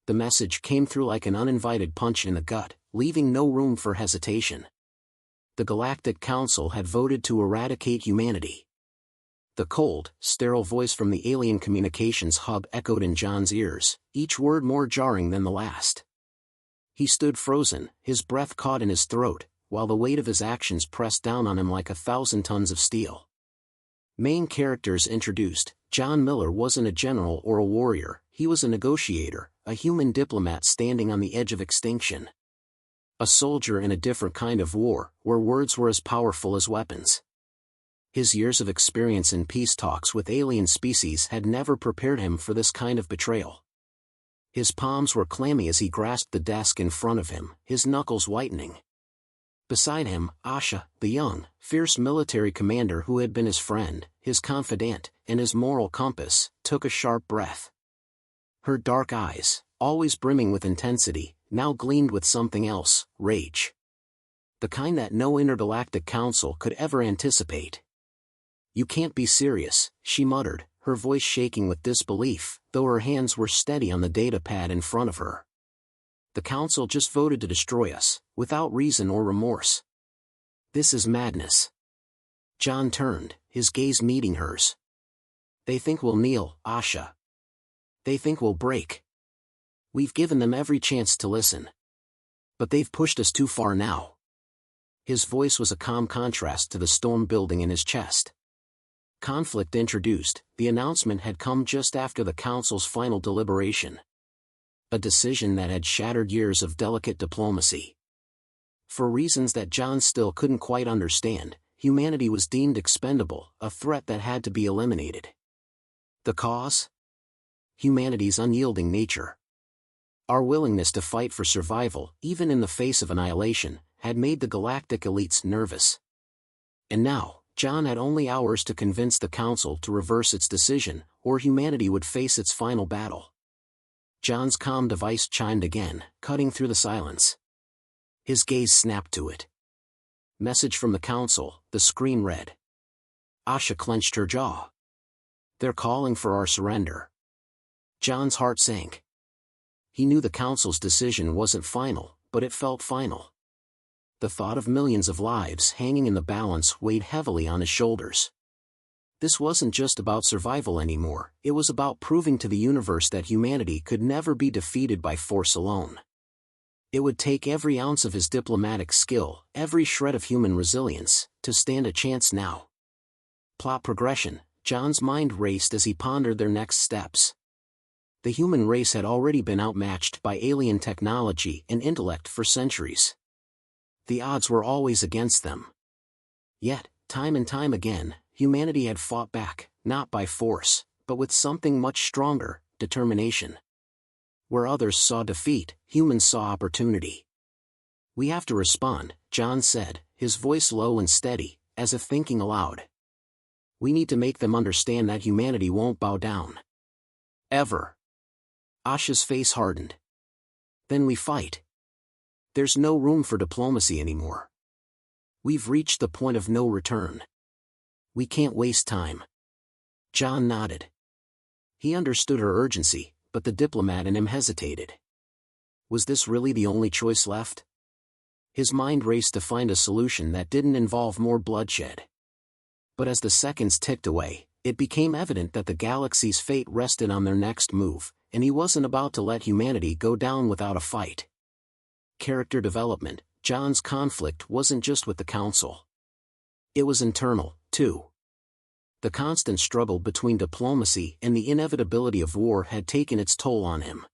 The message came through like an uninvited punch in the gut, leaving no room for hesitation. The Galactic Council had voted to eradicate humanity. The cold, sterile voice from the alien communications hub echoed in John's ears, each word more jarring than the last. He stood frozen, his breath caught in his throat, while the weight of his actions pressed down on him like 1,000 tons of steel. Main characters introduced. John Miller wasn't a general or a warrior, he was a negotiator, a human diplomat standing on the edge of extinction. A soldier in a different kind of war, where words were as powerful as weapons. His years of experience in peace talks with alien species had never prepared him for this kind of betrayal. His palms were clammy as he grasped the desk in front of him, his knuckles whitening. Beside him, Asha, the young, fierce military commander who had been his friend, his confidant, and his moral compass, took a sharp breath. Her dark eyes, always brimming with intensity, now gleamed with something else, rage. The kind that no intergalactic council could ever anticipate. "You can't be serious," she muttered, her voice shaking with disbelief, though her hands were steady on the data pad in front of her. "The council just voted to destroy us, without reason or remorse. This is madness." John turned, his gaze meeting hers. "They think we'll kneel, Asha. They think we'll break. We've given them every chance to listen. But they've pushed us too far now." His voice was a calm contrast to the storm building in his chest. Conflict introduced. The announcement had come just after the council's final deliberation. A decision that had shattered years of delicate diplomacy. For reasons that John still couldn't quite understand, humanity was deemed expendable, a threat that had to be eliminated. The cause? Humanity's unyielding nature. Our willingness to fight for survival, even in the face of annihilation, had made the galactic elites nervous. And now, John had only hours to convince the council to reverse its decision, or humanity would face its final battle. John's comm device chimed again, cutting through the silence. His gaze snapped to it. Message from the council, the screen read. Asha clenched her jaw. "They're calling for our surrender." John's heart sank. He knew the council's decision wasn't final, but it felt final. The thought of millions of lives hanging in the balance weighed heavily on his shoulders. This wasn't just about survival anymore, it was about proving to the universe that humanity could never be defeated by force alone. It would take every ounce of his diplomatic skill, every shred of human resilience, to stand a chance now. Plot progression. John's mind raced as he pondered their next steps. The human race had already been outmatched by alien technology and intellect for centuries. The odds were always against them. Yet, time and time again, humanity had fought back, not by force, but with something much stronger, determination. Where others saw defeat, humans saw opportunity. "We have to respond," John said, his voice low and steady, as if thinking aloud. "We need to make them understand that humanity won't bow down. Ever." Asha's face hardened. "Then we fight. There's no room for diplomacy anymore. We've reached the point of no return. We can't waste time." John nodded. He understood her urgency, but the diplomat in him hesitated. Was this really the only choice left? His mind raced to find a solution that didn't involve more bloodshed. But as the seconds ticked away, it became evident that the galaxy's fate rested on their next move, and he wasn't about to let humanity go down without a fight. Character development. John's conflict wasn't just with the council. It was internal, too. The constant struggle between diplomacy and the inevitability of war had taken its toll on him.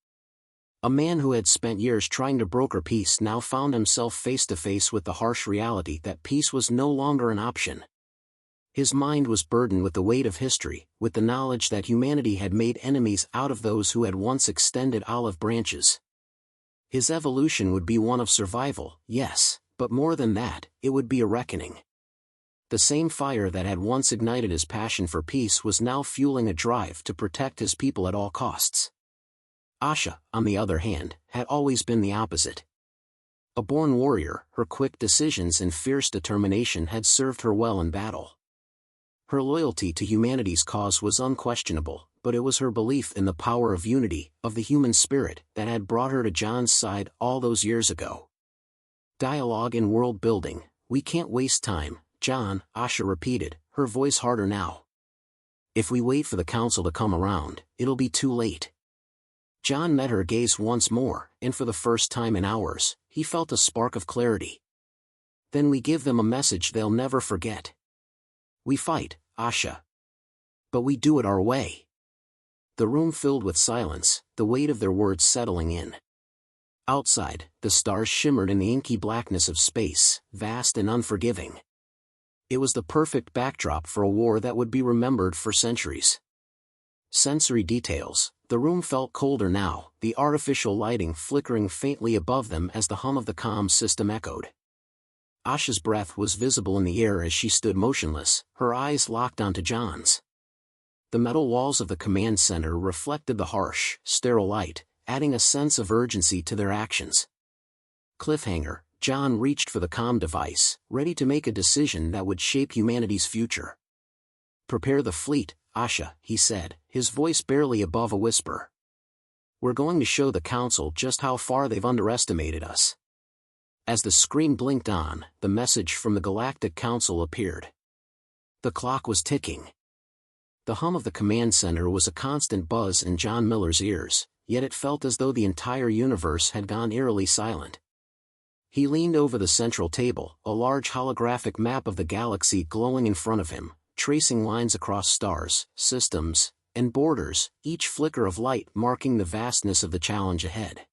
A man who had spent years trying to broker peace now found himself face to face with the harsh reality that peace was no longer an option. His mind was burdened with the weight of history, with the knowledge that humanity had made enemies out of those who had once extended olive branches. His evolution would be one of survival, yes, but more than that, it would be a reckoning. The same fire that had once ignited his passion for peace was now fueling a drive to protect his people at all costs. Asha, on the other hand, had always been the opposite. A born warrior, her quick decisions and fierce determination had served her well in battle. Her loyalty to humanity's cause was unquestionable, but it was her belief in the power of unity, of the human spirit, that had brought her to John's side all those years ago. Dialogue and world building. We can't waste time, John, Asha repeated, her voice harder now. If we wait for the council to come around, it'll be too late. John met her gaze once more, and for the first time in hours, he felt a spark of clarity. Then we give them a message they'll never forget. We fight, Asha. But we do it our way. The room filled with silence, the weight of their words settling in. Outside, the stars shimmered in the inky blackness of space, vast and unforgiving. It was the perfect backdrop for a war that would be remembered for centuries. Sensory details. The room felt colder now, the artificial lighting flickering faintly above them as the hum of the comm system echoed. Asha's breath was visible in the air as she stood motionless, her eyes locked onto John's. The metal walls of the command center reflected the harsh, sterile light, adding a sense of urgency to their actions. Cliffhanger. John reached for the comm device, ready to make a decision that would shape humanity's future. Prepare the fleet, Asha, he said, his voice barely above a whisper. We're going to show the council just how far they've underestimated us. As the screen blinked on, the message from the Galactic Council appeared. The clock was ticking. The hum of the command center was a constant buzz in John Miller's ears, yet it felt as though the entire universe had gone eerily silent. He leaned over the central table, a large holographic map of the galaxy glowing in front of him, tracing lines across stars, systems, and borders, each flicker of light marking the vastness of the challenge ahead.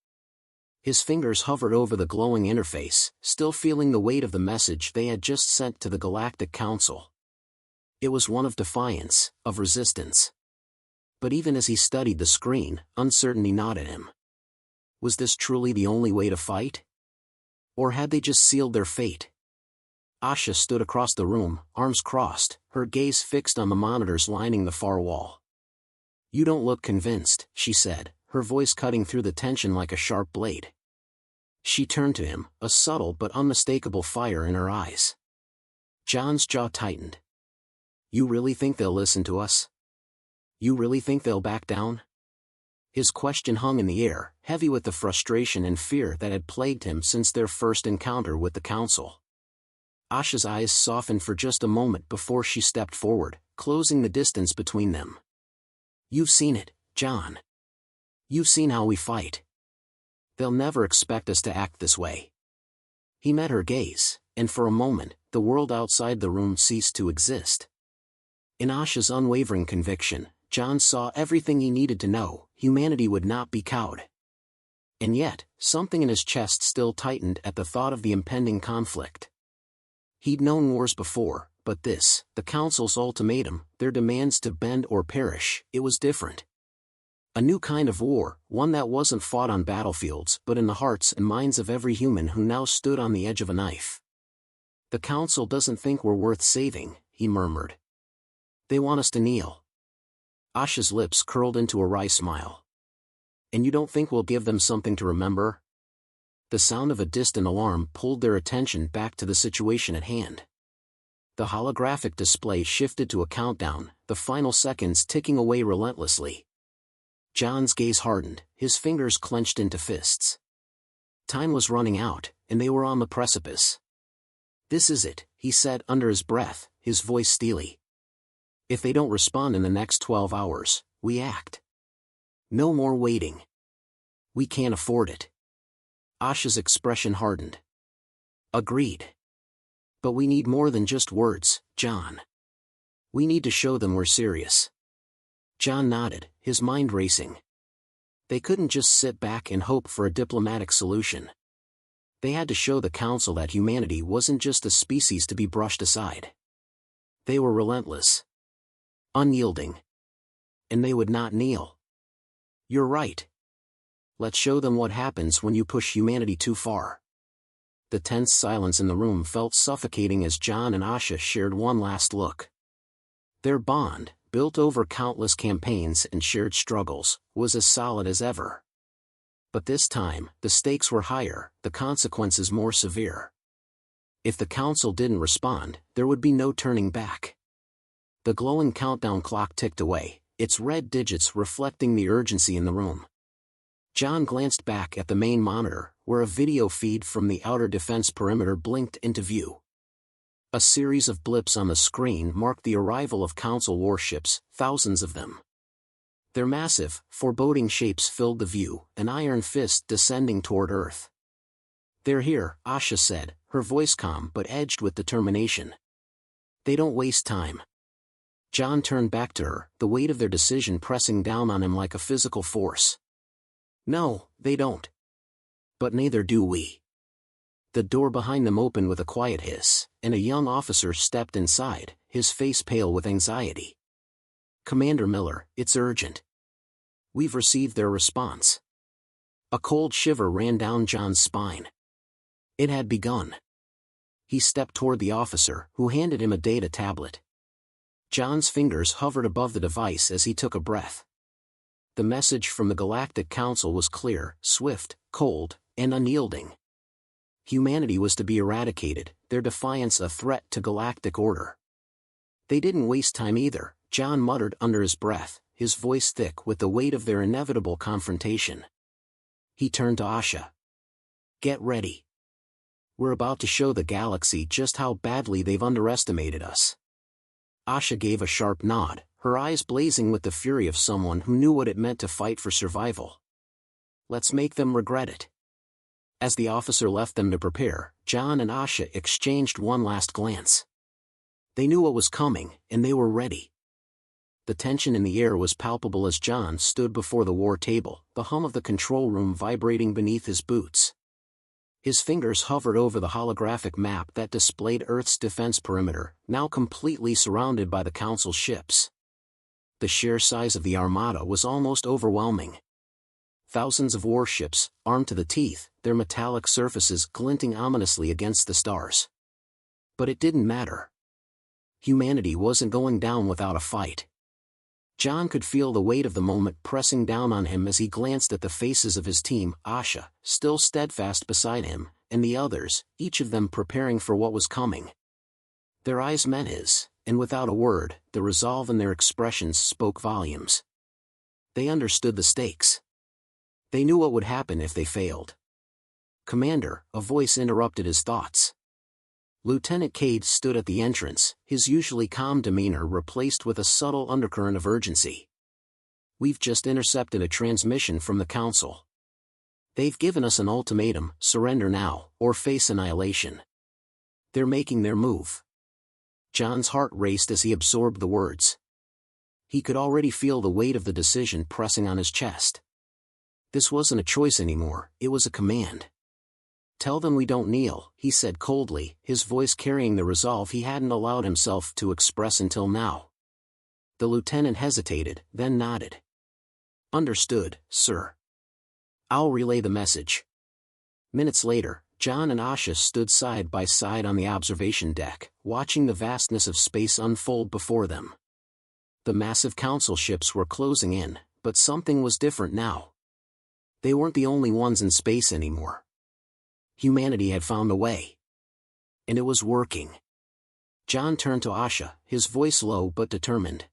His fingers hovered over the glowing interface, still feeling the weight of the message they had just sent to the Galactic Council. It was one of defiance, of resistance. But even as he studied the screen, uncertainty gnawed at him. Was this truly the only way to fight? Or had they just sealed their fate? Asha stood across the room, arms crossed, her gaze fixed on the monitors lining the far wall. You don't look convinced, she said, her voice cutting through the tension like a sharp blade. She turned to him, a subtle but unmistakable fire in her eyes. John's jaw tightened. You really think they'll listen to us? You really think they'll back down? His question hung in the air, heavy with the frustration and fear that had plagued him since their first encounter with the council. Asha's eyes softened for just a moment before she stepped forward, closing the distance between them. You've seen it, John. You've seen how we fight. They'll never expect us to act this way. He met her gaze, and for a moment, the world outside the room ceased to exist. In Asha's unwavering conviction, John saw everything he needed to know. Humanity would not be cowed. And yet, something in his chest still tightened at the thought of the impending conflict. He'd known wars before, but this, the Council's ultimatum, their demands to bend or perish, it was different. A new kind of war, one that wasn't fought on battlefields but in the hearts and minds of every human who now stood on the edge of a knife. The Council doesn't think we're worth saving, he murmured. They want us to kneel. Asha's lips curled into a wry smile. And you don't think we'll give them something to remember? The sound of a distant alarm pulled their attention back to the situation at hand. The holographic display shifted to a countdown, the final seconds ticking away relentlessly. John's gaze hardened, his fingers clenched into fists. Time was running out, and they were on the precipice. This is it, he said under his breath, his voice steely. If they don't respond in the next 12 hours, we act. No more waiting. We can't afford it. Asha's expression hardened. Agreed. But we need more than just words, John. We need to show them we're serious. John nodded, his mind racing. They couldn't just sit back and hope for a diplomatic solution. They had to show the Council that humanity wasn't just a species to be brushed aside. They were relentless. Unyielding. And they would not kneel. You're right. Let's show them what happens when you push humanity too far. The tense silence in the room felt suffocating as John and Asha shared one last look. Their bond, built over countless campaigns and shared struggles, was as solid as ever. But this time, the stakes were higher, the consequences more severe. If the Council didn't respond, there would be no turning back. The glowing countdown clock ticked away, its red digits reflecting the urgency in the room. John glanced back at the main monitor, where a video feed from the outer defense perimeter blinked into view. A series of blips on the screen marked the arrival of Council warships, thousands of them. Their massive, foreboding shapes filled the view, an iron fist descending toward Earth. "They're here," Asha said, her voice calm but edged with determination. "They don't waste time." John turned back to her, the weight of their decision pressing down on him like a physical force. "No, they don't. But neither do we." The door behind them opened with a quiet hiss, and a young officer stepped inside, his face pale with anxiety. "Commander Miller, it's urgent. We've received their response." A cold shiver ran down John's spine. It had begun. He stepped toward the officer, who handed him a data tablet. John's fingers hovered above the device as he took a breath. The message from the Galactic Council was clear, swift, cold, and unyielding. Humanity was to be eradicated, their defiance a threat to galactic order. "They didn't waste time either," John muttered under his breath, his voice thick with the weight of their inevitable confrontation. He turned to Asha. "Get ready. We're about to show the galaxy just how badly they've underestimated us." Asha gave a sharp nod, her eyes blazing with the fury of someone who knew what it meant to fight for survival. "Let's make them regret it." As the officer left them to prepare, John and Asha exchanged one last glance. They knew what was coming, and they were ready. The tension in the air was palpable as John stood before the war table, the hum of the control room vibrating beneath his boots. His fingers hovered over the holographic map that displayed Earth's defense perimeter, now completely surrounded by the Council ships. The sheer size of the armada was almost overwhelming. Thousands of warships, armed to the teeth, their metallic surfaces glinting ominously against the stars. But it didn't matter. Humanity wasn't going down without a fight. John could feel the weight of the moment pressing down on him as he glanced at the faces of his team, Asha, still steadfast beside him, and the others, each of them preparing for what was coming. Their eyes met his, and without a word, the resolve in their expressions spoke volumes. They understood the stakes. They knew what would happen if they failed. "Commander," a voice interrupted his thoughts. Lieutenant Cade stood at the entrance, his usually calm demeanor replaced with a subtle undercurrent of urgency. "We've just intercepted a transmission from the Council. They've given us an ultimatum: surrender now, or face annihilation. They're making their move." John's heart raced as he absorbed the words. He could already feel the weight of the decision pressing on his chest. This wasn't a choice anymore, it was a command. "Tell them we don't kneel," he said coldly, his voice carrying the resolve he hadn't allowed himself to express until now. The lieutenant hesitated, then nodded. "Understood, sir. I'll relay the message." Minutes later, John and Asha stood side by side on the observation deck, watching the vastness of space unfold before them. The massive Council ships were closing in, but something was different now. They weren't the only ones in space anymore. Humanity had found a way. And it was working. John turned to Asha, his voice low but determined.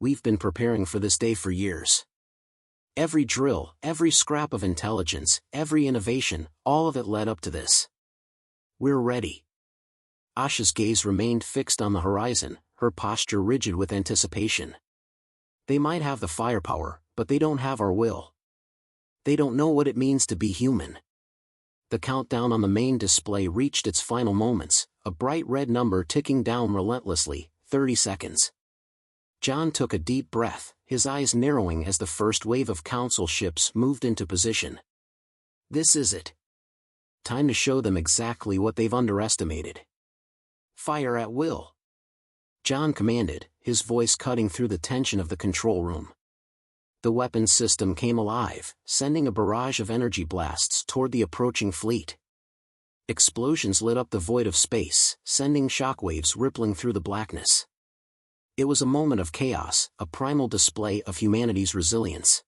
"We've been preparing for this day for years. Every drill, every scrap of intelligence, every innovation, all of it led up to this. We're ready." Asha's gaze remained fixed on the horizon, her posture rigid with anticipation. "They might have the firepower, but they don't have our will. They don't know what it means to be human." The countdown on the main display reached its final moments, a bright red number ticking down relentlessly, 30 seconds. John took a deep breath, his eyes narrowing as the first wave of Council ships moved into position. This is it. Time to show them exactly what they've underestimated. "Fire at will," John commanded, his voice cutting through the tension of the control room. The weapons system came alive, sending a barrage of energy blasts toward the approaching fleet. Explosions lit up the void of space, sending shockwaves rippling through the blackness. It was a moment of chaos, a primal display of humanity's resilience.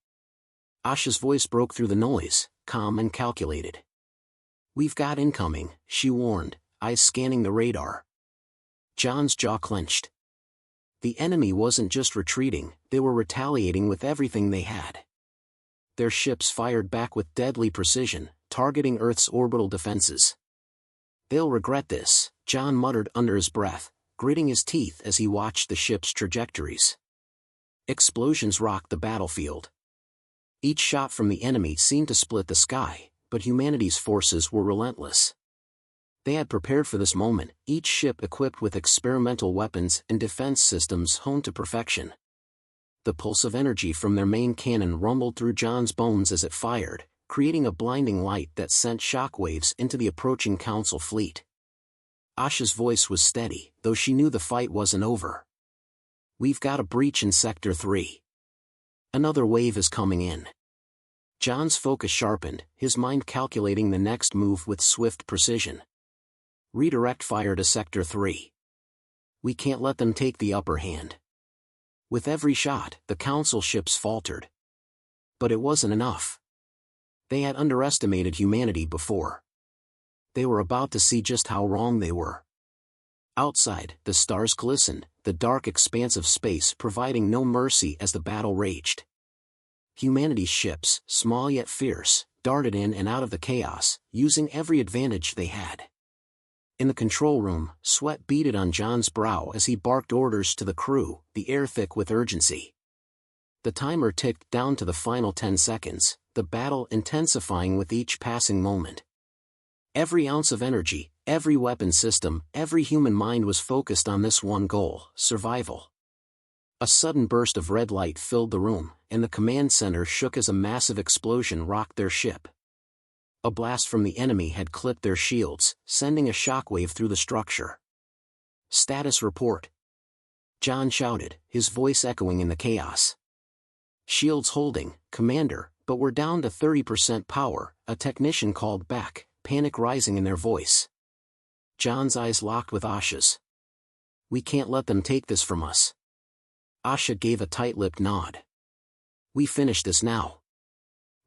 Asha's voice broke through the noise, calm and calculated. "We've got incoming," she warned, eyes scanning the radar. John's jaw clenched. The enemy wasn't just retreating, they were retaliating with everything they had. Their ships fired back with deadly precision, targeting Earth's orbital defenses. "They'll regret this," John muttered under his breath, gritting his teeth as he watched the ship's trajectories. Explosions rocked the battlefield. Each shot from the enemy seemed to split the sky, but humanity's forces were relentless. They had prepared for this moment, each ship equipped with experimental weapons and defense systems honed to perfection. The pulse of energy from their main cannon rumbled through John's bones as it fired, creating a blinding light that sent shockwaves into the approaching Council fleet. Asha's voice was steady, though she knew the fight wasn't over. "We've got a breach in Sector 3. Another wave is coming in." John's focus sharpened, his mind calculating the next move with swift precision. "Redirect fire to Sector 3. We can't let them take the upper hand." With every shot, the Council ships faltered. But it wasn't enough. They had underestimated humanity before. They were about to see just how wrong they were. Outside, the stars glistened, the dark expanse of space providing no mercy as the battle raged. Humanity's ships, small yet fierce, darted in and out of the chaos, using every advantage they had. In the control room, sweat beaded on John's brow as he barked orders to the crew, the air thick with urgency. The timer ticked down to the final 10 seconds, the battle intensifying with each passing moment. Every ounce of energy, every weapon system, every human mind was focused on this one goal: survival. A sudden burst of red light filled the room, and the command center shook as a massive explosion rocked their ship. A blast from the enemy had clipped their shields, sending a shockwave through the structure. "Status report," John shouted, his voice echoing in the chaos. "Shields holding, Commander, but we're down to 30% power," a technician called back, panic rising in their voice. John's eyes locked with Asha's. "We can't let them take this from us." Asha gave a tight-lipped nod. "We finish this now."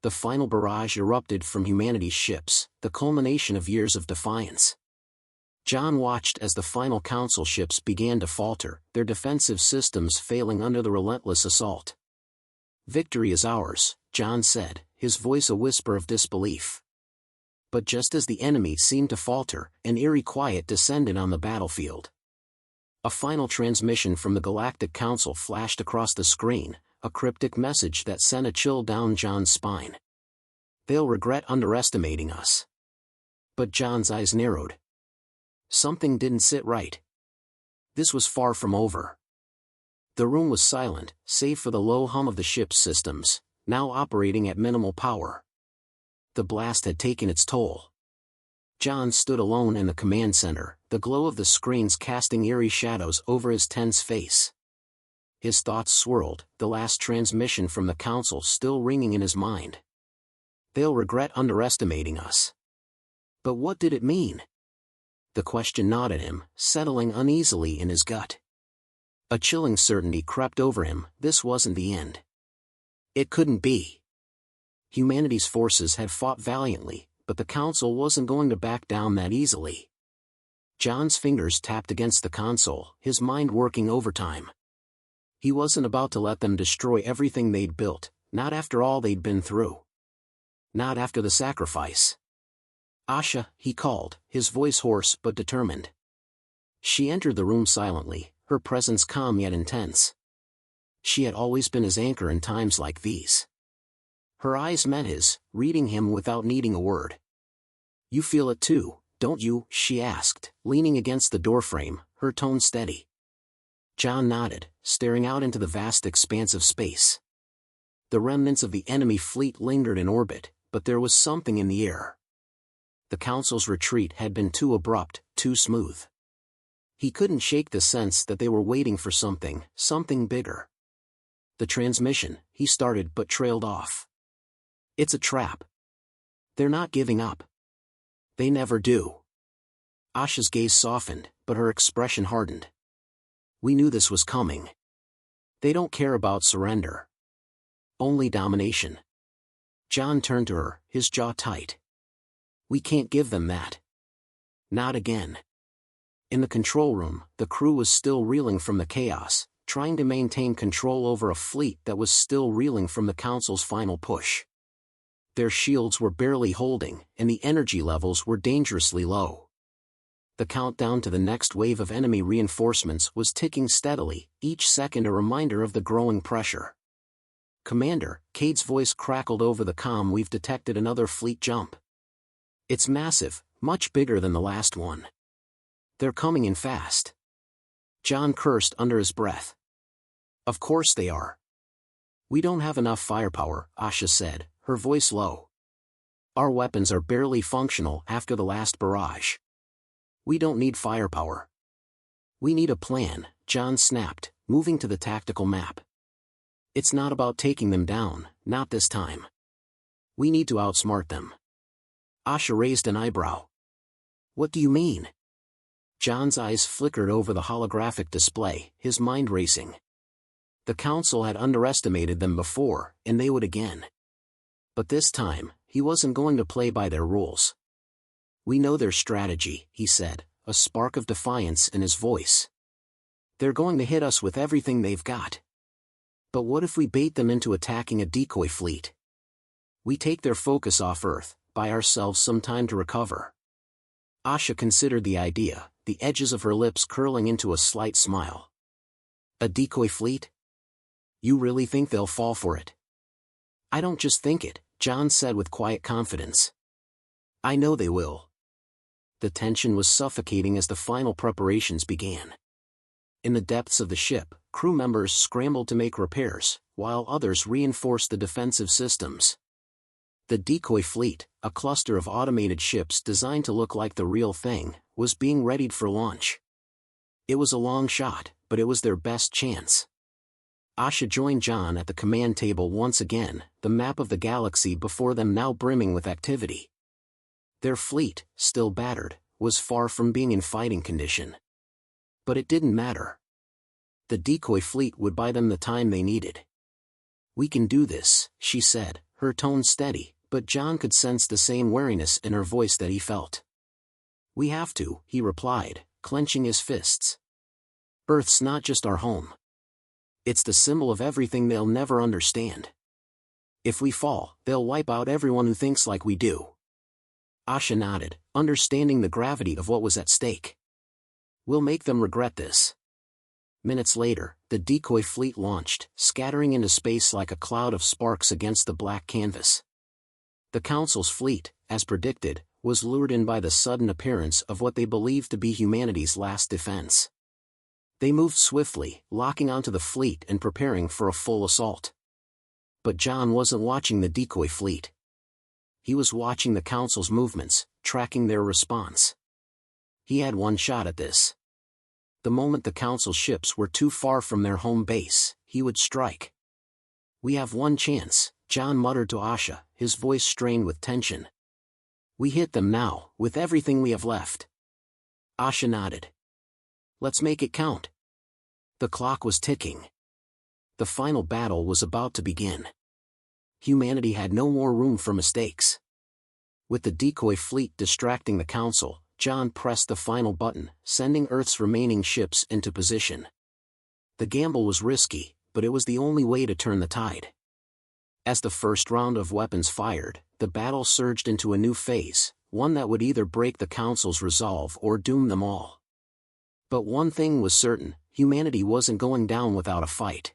The final barrage erupted from humanity's ships, the culmination of years of defiance. John watched as the final Council ships began to falter, their defensive systems failing under the relentless assault. "Victory is ours," John said, his voice a whisper of disbelief. But just as the enemy seemed to falter, an eerie quiet descended on the battlefield. A final transmission from the Galactic Council flashed across the screen, a cryptic message that sent a chill down John's spine. "They'll regret underestimating us." But John's eyes narrowed. Something didn't sit right. This was far from over. The room was silent, save for the low hum of the ship's systems, now operating at minimal power. The blast had taken its toll. John stood alone in the command center, the glow of the screens casting eerie shadows over his tense face. His thoughts swirled, the last transmission from the Council still ringing in his mind. "They'll regret underestimating us." But what did it mean? The question gnawed at him, settling uneasily in his gut. A chilling certainty crept over him: this wasn't the end. It couldn't be. Humanity's forces had fought valiantly, but the Council wasn't going to back down that easily. John's fingers tapped against the console, his mind working overtime. He wasn't about to let them destroy everything they'd built, not after all they'd been through. Not after the sacrifice. "Asha," he called, his voice hoarse but determined. She entered the room silently, her presence calm yet intense. She had always been his anchor in times like these. Her eyes met his, reading him without needing a word. "You feel it too, don't you?" she asked, leaning against the doorframe, her tone steady. John nodded, staring out into the vast expanse of space. The remnants of the enemy fleet lingered in orbit, but there was something in the air. The Council's retreat had been too abrupt, too smooth. He couldn't shake the sense that they were waiting for something bigger. "The transmission," he started but trailed off. "It's a trap. They're not giving up. They never do." Asha's gaze softened, but her expression hardened. "We knew this was coming. They don't care about surrender. Only domination." John turned to her, his jaw tight. "We can't give them that. Not again." In the control room, the crew was still reeling from the chaos, trying to maintain control over a fleet that was still reeling from the Council's final push. Their shields were barely holding, and the energy levels were dangerously low. The countdown to the next wave of enemy reinforcements was ticking steadily, each second a reminder of the growing pressure. "Commander," Cade's voice crackled over the comm, "we've detected another fleet jump. It's massive, much bigger than the last one. They're coming in fast." John cursed under his breath. "Of course they are. We don't have enough firepower," Asha said, her voice low. "Our weapons are barely functional after the last barrage. We don't need firepower. We need a plan," John snapped, moving to the tactical map. "It's not about taking them down, not this time. We need to outsmart them." Asha raised an eyebrow. "What do you mean?" John's eyes flickered over the holographic display, his mind racing. The Council had underestimated them before, and they would again. But this time, he wasn't going to play by their rules. "We know their strategy," he said, a spark of defiance in his voice. "They're going to hit us with everything they've got. But what if we bait them into attacking a decoy fleet? We take their focus off Earth, buy ourselves some time to recover." Asha considered the idea, the edges of her lips curling into a slight smile. "A decoy fleet? You really think they'll fall for it?" "I don't just think it," John said with quiet confidence. "I know they will." The tension was suffocating as the final preparations began. In the depths of the ship, crew members scrambled to make repairs, while others reinforced the defensive systems. The decoy fleet, a cluster of automated ships designed to look like the real thing, was being readied for launch. It was a long shot, but it was their best chance. Asha joined John at the command table once again, the map of the galaxy before them now brimming with activity. Their fleet, still battered, was far from being in fighting condition. But it didn't matter. The decoy fleet would buy them the time they needed. "We can do this," she said, her tone steady, but John could sense the same wariness in her voice that he felt. "We have to," he replied, clenching his fists. "Earth's not just our home. It's the symbol of everything they'll never understand. If we fall, they'll wipe out everyone who thinks like we do." Asha nodded, understanding the gravity of what was at stake. "We'll make them regret this." Minutes later, the decoy fleet launched, scattering into space like a cloud of sparks against the black canvas. The Council's fleet, as predicted, was lured in by the sudden appearance of what they believed to be humanity's last defense. They moved swiftly, locking onto the fleet and preparing for a full assault. But John wasn't watching the decoy fleet. He was watching the Council's movements, tracking their response. He had one shot at this. The moment the Council ships were too far from their home base, he would strike. "We have one chance," John muttered to Asha, his voice strained with tension. "We hit them now, with everything we have left." Asha nodded. "Let's make it count." The clock was ticking. The final battle was about to begin. Humanity had no more room for mistakes. With the decoy fleet distracting the Council, John pressed the final button, sending Earth's remaining ships into position. The gamble was risky, but it was the only way to turn the tide. As the first round of weapons fired, the battle surged into a new phase, one that would either break the Council's resolve or doom them all. But one thing was certain: humanity wasn't going down without a fight.